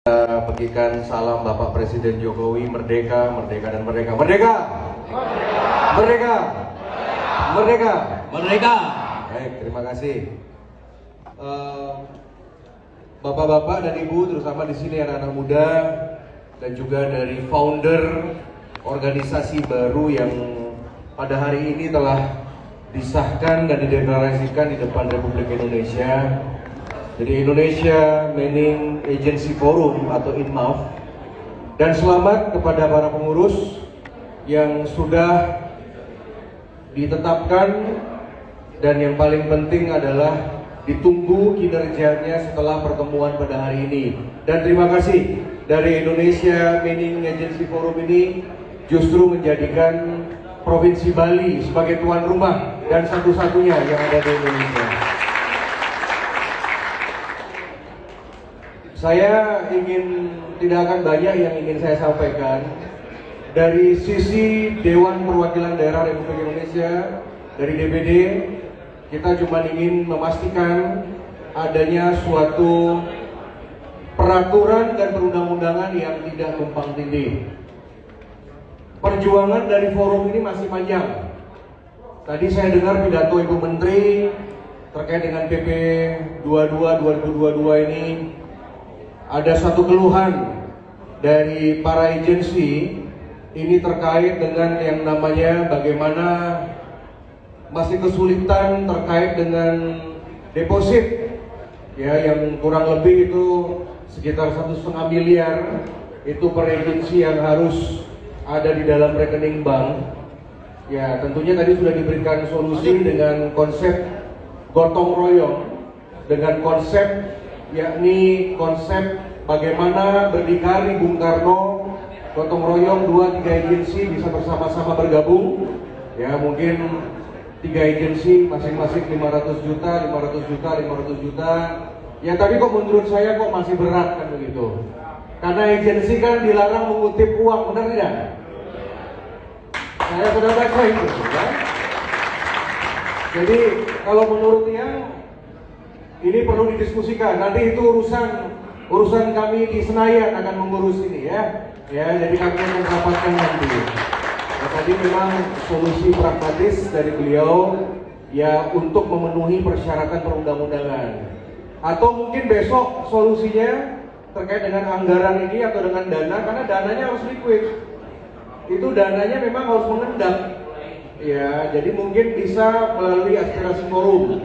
Bagikan salam Bapak Presiden Jokowi, merdeka, merdeka dan merdeka. Merdeka! Merdeka! Merdeka! Merdeka! Baik, terima kasih. Bapak-bapak dan Ibu, terutama di sini anak-anak muda dan juga dari founder organisasi baru yang pada hari ini telah disahkan dan dideklarasikan di depan Republik Indonesia. Jadi Indonesia Mining Agency Forum atau INMAF. Dan selamat kepada para pengurus yang sudah ditetapkan, dan yang paling penting adalah ditunggu kinerjanya setelah pertemuan pada hari ini. Dan terima kasih dari Indonesia Mining Agency Forum ini justru menjadikan Provinsi Bali sebagai tuan rumah dan satu-satunya yang ada di Indonesia. Saya tidak akan banyak yang ingin saya sampaikan. Dari sisi Dewan Perwakilan Daerah Republik Indonesia, dari DPD, kita cuma ingin memastikan adanya suatu peraturan dan perundang-undangan yang tidak tumpang tindih. Perjuangan dari forum ini masih panjang. Tadi saya dengar pidato Ibu Menteri terkait dengan PP 22 2022 ini. Ada satu keluhan dari para agensi ini terkait dengan yang namanya bagaimana masih kesulitan terkait dengan deposit, ya, yang kurang lebih itu sekitar 1,5 miliar itu per agensi yang harus ada di dalam rekening bank. Ya, tentunya tadi sudah diberikan solusi dengan konsep gotong royong, dengan konsep yakni konsep bagaimana berdikari Bung Karno, gotong royong 2-3 agensi bisa bersama-sama bergabung. Ya, mungkin 3 agensi masing-masing 500 juta, 500 juta, 500 juta. Ya, tapi kok menurut saya kok masih berat kan begitu. Karena agensi kan dilarang mengutip uang, benar tidak? Saya sudah baca itu, ya. Jadi kalau menurutnya ini perlu didiskusikan. Nanti itu urusan kami di Senayan akan mengurus ini, ya. Ya, jadi kami akan mendapatkan nanti. Nah, tadi memang solusi pragmatis dari beliau ya untuk memenuhi persyaratan perundang-undangan. Atau mungkin besok solusinya terkait dengan anggaran ini atau dengan dana, karena dananya harus liquid. Itu dananya memang harus mengendap. Ya, jadi mungkin bisa melalui aspirasi forum.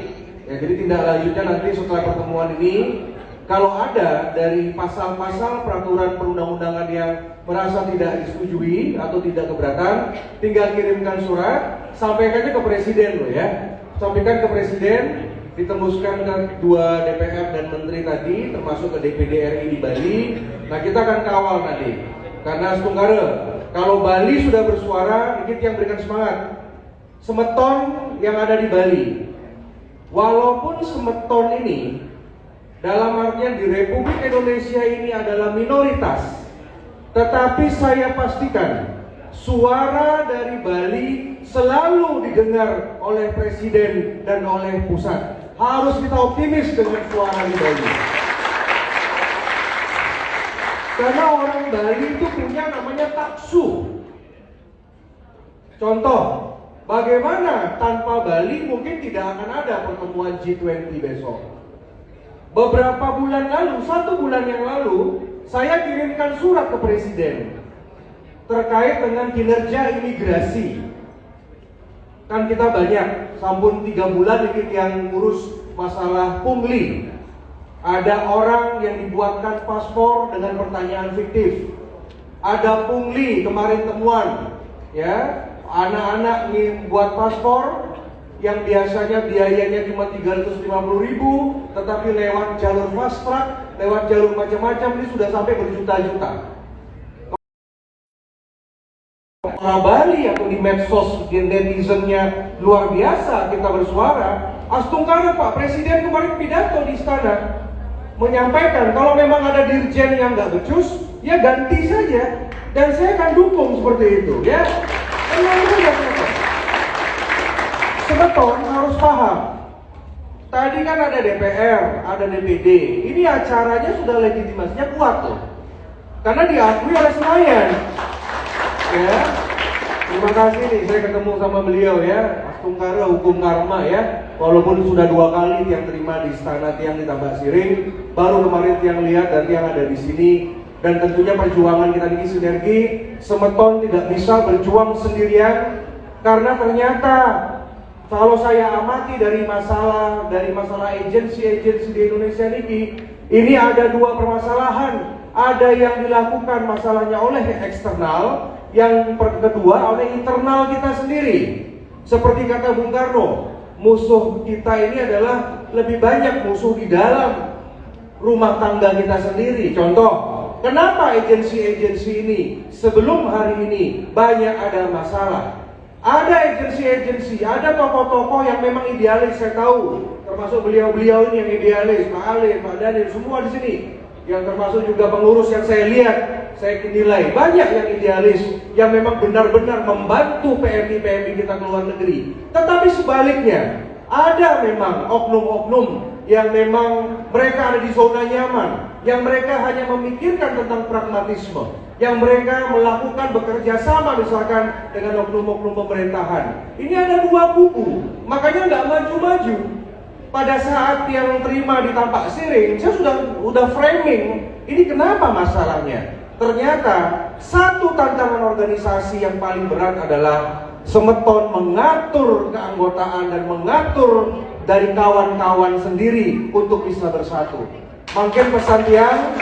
Ya, jadi tindak lanjutnya nanti setelah pertemuan ini, kalau ada dari pasal-pasal peraturan perundang-undangan yang merasa tidak disetujui atau tidak keberatan, tinggal kirimkan surat, sampaikannya ke presiden loh ya. Sampaikan ke presiden, ditembuskan ke 2 DPR dan menteri tadi, termasuk ke DPD RI di Bali. Nah, kita akan kawal nanti. Karena Setunggara, kalau Bali sudah bersuara, dikit yang berikan semangat. Semeton yang ada di Bali. Walaupun Semeton ini dalam artian di Republik Indonesia ini adalah minoritas, tetapi saya pastikan suara dari Bali selalu didengar oleh presiden dan oleh pusat. Harus kita optimis dengan suara di Bali. Karena orang Bali itu punya namanya taksu. Contoh, bagaimana tanpa Bali mungkin tidak akan ada pertemuan G20 besok. Beberapa bulan lalu, 1 bulan yang lalu, saya kirimkan surat ke presiden terkait dengan kinerja imigrasi. Kan kita banyak, sampun 3 bulan ini yang ngurus masalah pungli. Ada orang yang dibuatkan paspor dengan pertanyaan fiktif. Ada pungli kemarin temuan, ya, anak-anak ingin buat paspor yang biasanya biayanya cuma 350.000, tetapi lewat jalur fast track, lewat jalur macam-macam ini sudah sampai berjuta-juta. Orang Bali atau di medsos netizennya luar biasa kita bersuara. Astungkara Pak Presiden kemarin pidato di istana menyampaikan kalau memang ada dirjen yang nggak becus, ya ganti saja. Dan saya akan dukung seperti itu, ya. Tenang saja, Semeton harus paham. Tadi kan ada DPR, ada DPD. Ini acaranya sudah legitimasinya kuat tuh. karena diakui oleh Senayan. Ya, terima kasih nih, saya ketemu sama beliau ya, Astungkara Hukum Karma ya. Walaupun sudah 2 kali Tiang terima di Istana Tiang di Tambak Siring, baru kemarin Tiang lihat dan Tiang ada di sini. Dan tentunya perjuangan kita ini sinergi, Semeton tidak bisa berjuang sendirian, karena ternyata kalau saya amati dari masalah agensi-agensi di Indonesia ini ada 2 permasalahan. Ada yang dilakukan masalahnya oleh eksternal, yang kedua oleh internal kita sendiri. Seperti kata Bung Karno, musuh kita ini adalah lebih banyak musuh di dalam rumah tangga kita sendiri. Contoh, kenapa agensi-agensi ini sebelum hari ini banyak ada masalah? Ada agensi-agensi, ada tokoh-tokoh yang memang idealis, saya tahu, termasuk beliau-beliau ini yang idealis, Pak Ali, Pak Daniel, semua di sini. Yang termasuk juga pengurus yang saya lihat, saya nilai banyak yang idealis, yang memang benar-benar membantu PMI kita ke luar negeri. Tetapi sebaliknya, ada memang oknum-oknum yang memang mereka ada di zona nyaman, yang mereka hanya memikirkan tentang pragmatisme, yang mereka melakukan bekerja sama misalkan dengan oknum-oknum pemerintahan. Ini ada 2 kubu, makanya nggak maju-maju. Pada saat yang terima di Tambak Siring, saya sudah framing, ini kenapa masalahnya? Ternyata satu tantangan organisasi yang paling berat adalah Semeton mengatur keanggotaan dan mengatur dari kawan-kawan sendiri untuk bisa bersatu. Mungkin pesan Tiang,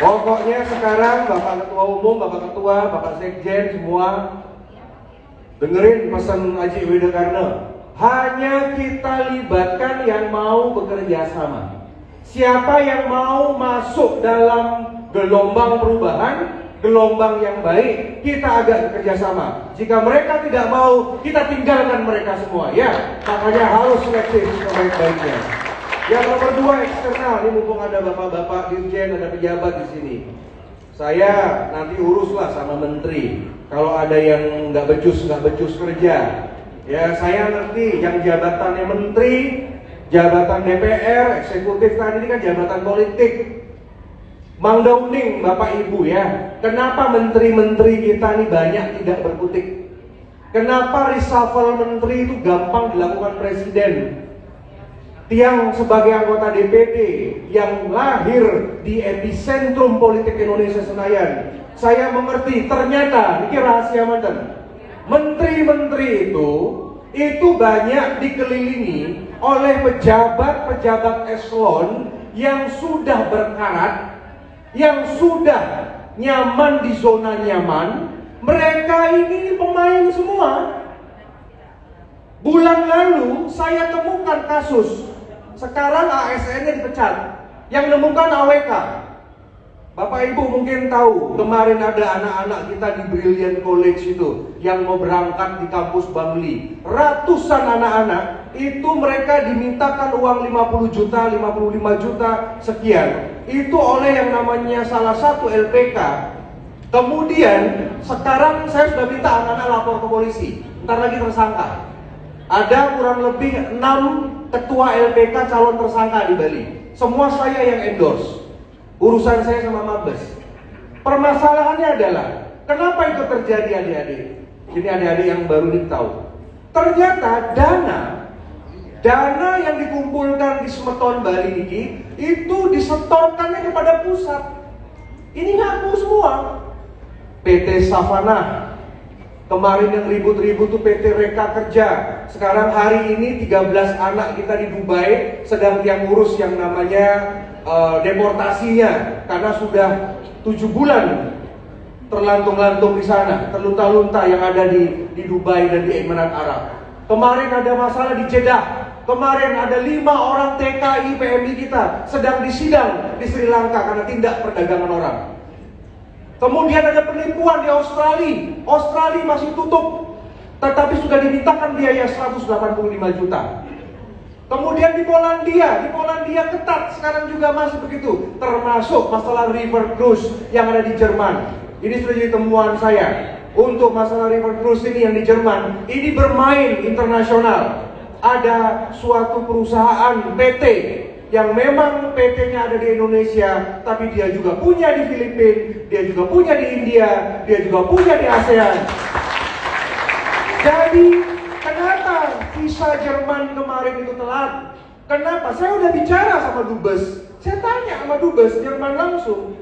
pokoknya sekarang Bapak Ketua Umum, Bapak Ketua, Bapak Sekjen semua dengerin pesan Aji Widekarna. Hanya kita libatkan yang mau bekerja sama. Siapa yang mau masuk dalam gelombang perubahan, gelombang yang baik, kita agak bekerja sama. Jika mereka tidak mau, kita tinggalkan mereka semua. Ya, makanya harus selektif sebaik-baiknya. Yang nomor 2 eksternal, ini mumpung ada bapak-bapak dirjen, ada pejabat di sini. Saya nanti uruslah sama menteri. Kalau ada yang nggak becus kerja. Ya, saya ngerti yang jabatannya menteri, jabatan DPR, eksekutif tadi ini kan jabatan politik. Mang Dauning, Bapak Ibu ya, kenapa menteri-menteri kita ini banyak tidak berkutik? Kenapa reshuffle menteri itu gampang dilakukan presiden? Tiang sebagai anggota DPD yang lahir di epicentrum politik Indonesia Senayan, saya mengerti ternyata, ini rahasia mantan. Menteri-menteri itu banyak dikelilingi oleh pejabat-pejabat eselon yang sudah berkarat, yang sudah nyaman di zona nyaman. Mereka ini pemain semua. Bulan lalu saya temukan kasus, sekarang ASN-nya dipecat, yang nemukan AWK. Bapak Ibu mungkin tahu, kemarin ada anak-anak kita di Brilliant College itu yang mau berangkat di kampus Bangli. Ratusan anak-anak itu mereka dimintakan uang 50 juta, 55 juta sekian. Itu oleh yang namanya salah satu LPK. Kemudian sekarang saya sudah minta anak-anak lapor ke polisi. Ntar lagi tersangka. Ada kurang lebih 6 ketua LPK calon tersangka di Bali. Semua saya yang endorse. Urusan saya sama Mabes. Permasalahannya adalah kenapa itu terjadi adik-adik? Ini adik-adik yang baru tahu. Ternyata dana yang dikumpulkan di Semeton Bali ini itu disetorkannya kepada pusat. Ini ngaku semua. PT Savana kemarin yang ribut-ribut tuh PT Reka Kerja. Sekarang hari ini 13 anak kita di Dubai sedang yang ngurus yang namanya deportasinya, karena sudah 7 bulan terlantung-lantung di sana, terlunta-lunta yang ada di Dubai dan di Emirat Arab. Kemarin ada masalah di Jeddah. Kemarin ada 5 orang TKI PMI kita sedang disidang di Sri Lanka karena tindak perdagangan orang. Kemudian ada penipuan di Australia. Australia masih tutup, tetapi sudah dimintakan biaya 185 juta. Kemudian di Polandia ketat sekarang juga masih begitu, termasuk masalah river cruise yang ada di Jerman. Ini sudah jadi temuan saya untuk masalah river cruise ini yang di Jerman. Ini bermain internasional. Ada suatu perusahaan PT yang memang PT-nya ada di Indonesia, tapi dia juga punya di Filipina, dia juga punya di India, dia juga punya di ASEAN. Jadi, kenapa visa Jerman kemarin itu telat? Kenapa? Saya udah bicara sama Dubes. Saya tanya sama Dubes Jerman langsung,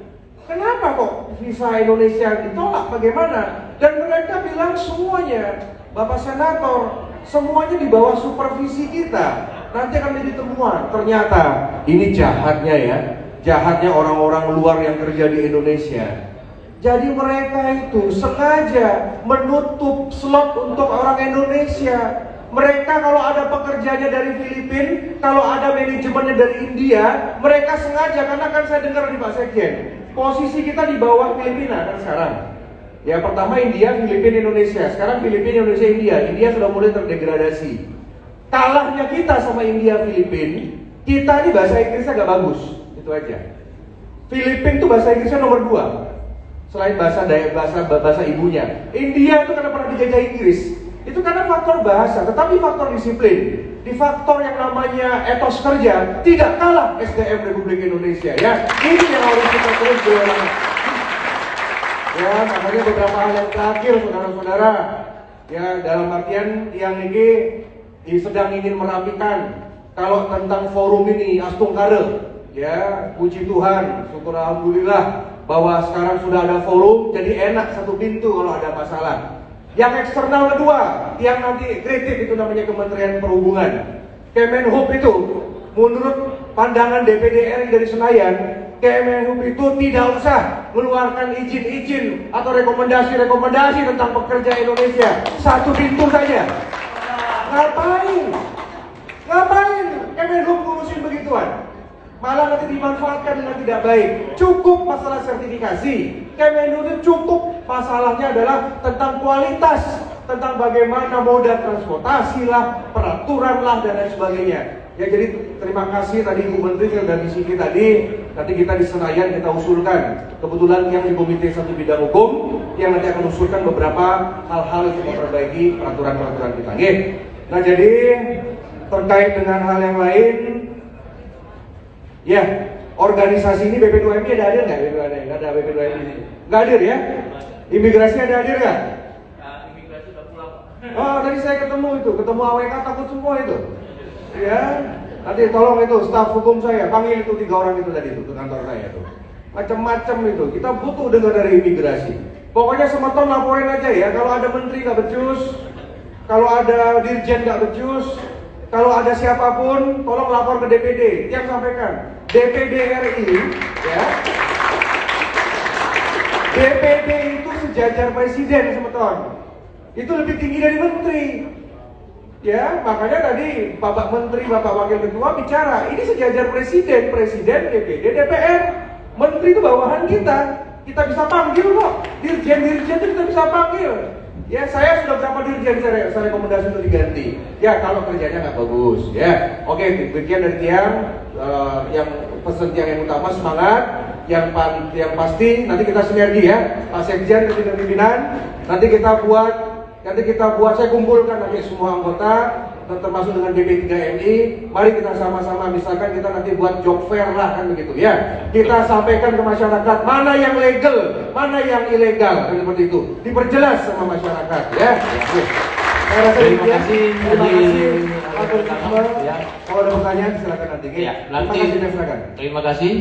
kenapa kok visa Indonesia ditolak? Bagaimana? Dan mereka bilang semuanya, Bapak Senator, semuanya di bawah supervisi kita. Nanti akan jadi temuan. Ternyata ini jahatnya ya, jahatnya orang-orang luar yang kerja di Indonesia. Jadi mereka itu sengaja menutup slot untuk orang Indonesia. Mereka kalau ada pekerjanya dari Filipina, kalau ada manajemennya dari India, mereka sengaja, karena kan saya dengar di Pak Sekjen, posisi kita di bawah Filipina kan sekarang. Ya pertama India, Filipina, Indonesia. Sekarang Filipina, Indonesia, India. India sudah mulai terdegradasi. Kalahnya kita sama India, Filipina, kita ini bahasa Inggrisnya gak bagus. Itu aja. Filipina tuh bahasa Inggrisnya nomor 2. Selain bahasa ibunya. India itu karena pernah dijajah Inggris. Itu karena faktor bahasa, tetapi faktor disiplin. Di faktor yang namanya etos kerja, tidak kalah SDM Republik Indonesia ya. Ini yang harus kita terus jualan. Ya, makanya beberapa hal yang terakhir saudara-saudara. Ya, dalam artian yang ini sedang ingin merapikan. Kalau tentang forum ini Astungkare, ya, puji Tuhan, syukur alhamdulillah bahwa sekarang sudah ada forum, jadi enak satu pintu kalau ada masalah. Yang eksternal kedua, yang nanti kritik itu namanya Kementerian Perhubungan. Kemenhub itu, menurut pandangan DPD RI dari Senayan, Kemenhub itu tidak usah mengeluarkan izin-izin atau rekomendasi-rekomendasi tentang pekerja Indonesia. Satu pintu saja. Ngapain? Ngapain Kemenhub ngurusin begituan? Malah nanti dimanfaatkan dengan tidak baik. Cukup masalah sertifikasi. Kemenhub itu cukup, masalahnya adalah tentang kualitas, tentang bagaimana moda transportasi lah, peraturan lah, dan lain sebagainya. Ya, jadi terima kasih tadi Bu Menteri yang dari sini tadi. Nanti kita di Senayan kita usulkan. Kebetulan yang di Komite 1 Bidang Hukum yang nanti akan usulkan beberapa hal-hal untuk memperbaiki peraturan-peraturan kita. Oke. Nah, jadi terkait dengan hal yang lain, ya, organisasi ini BP2MI ada hadir nggak? Nggak ada BP2MI. Nggak hadir ya? Imigrasi ada hadir nggak? Imigrasi udah pulang. Oh, tadi saya ketemu AWK takut semua itu. Ya, nanti tolong itu staf hukum saya panggil itu 3 orang itu tadi itu ke kantor saya tuh. Macam-macam itu. Kita butuh dengar dari imigrasi. Pokoknya semeton laporin aja ya. Kalau ada menteri nggak becus, kalau ada dirjen nggak becus, kalau ada siapapun, tolong lapor ke DPD. Tiap sampaikan. DPD RI, ya. DPD itu sejajar presiden, semeton. Itu lebih tinggi dari menteri. Ya, makanya tadi Bapak Menteri, Bapak Wakil Ketua bicara, ini sejajar presiden, DPD, DPR. Menteri itu bawahan kita. Kita bisa panggil kok. Dirjen-dirjen itu kita bisa panggil. Ya, saya sudah berapa dirjen saya rekomendasi untuk diganti. Ya, kalau kerjanya nggak bagus. Ya, oke. Demikian dari yang pesan yang utama semangat. Yang pasti nanti kita sinergi ya. Pak Sekjen dan pimpinan. Nanti kita buat. Saya kumpulkan nanti semua anggota, termasuk dengan BP3MI. Mari kita sama-sama, misalkan kita nanti buat job fair lah kan begitu ya. Kita sampaikan ke masyarakat mana yang legal, mana yang ilegal, kan seperti itu. Diperjelas sama masyarakat ya. Terima kasih. Ya. Kalau ada pertanyaan silakan nanti. Ya, nanti. Terima kasih.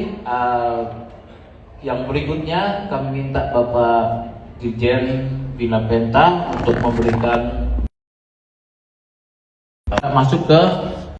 Yang berikutnya kami minta Bapak Dirjen Bina Penta untuk memberikan masuk ke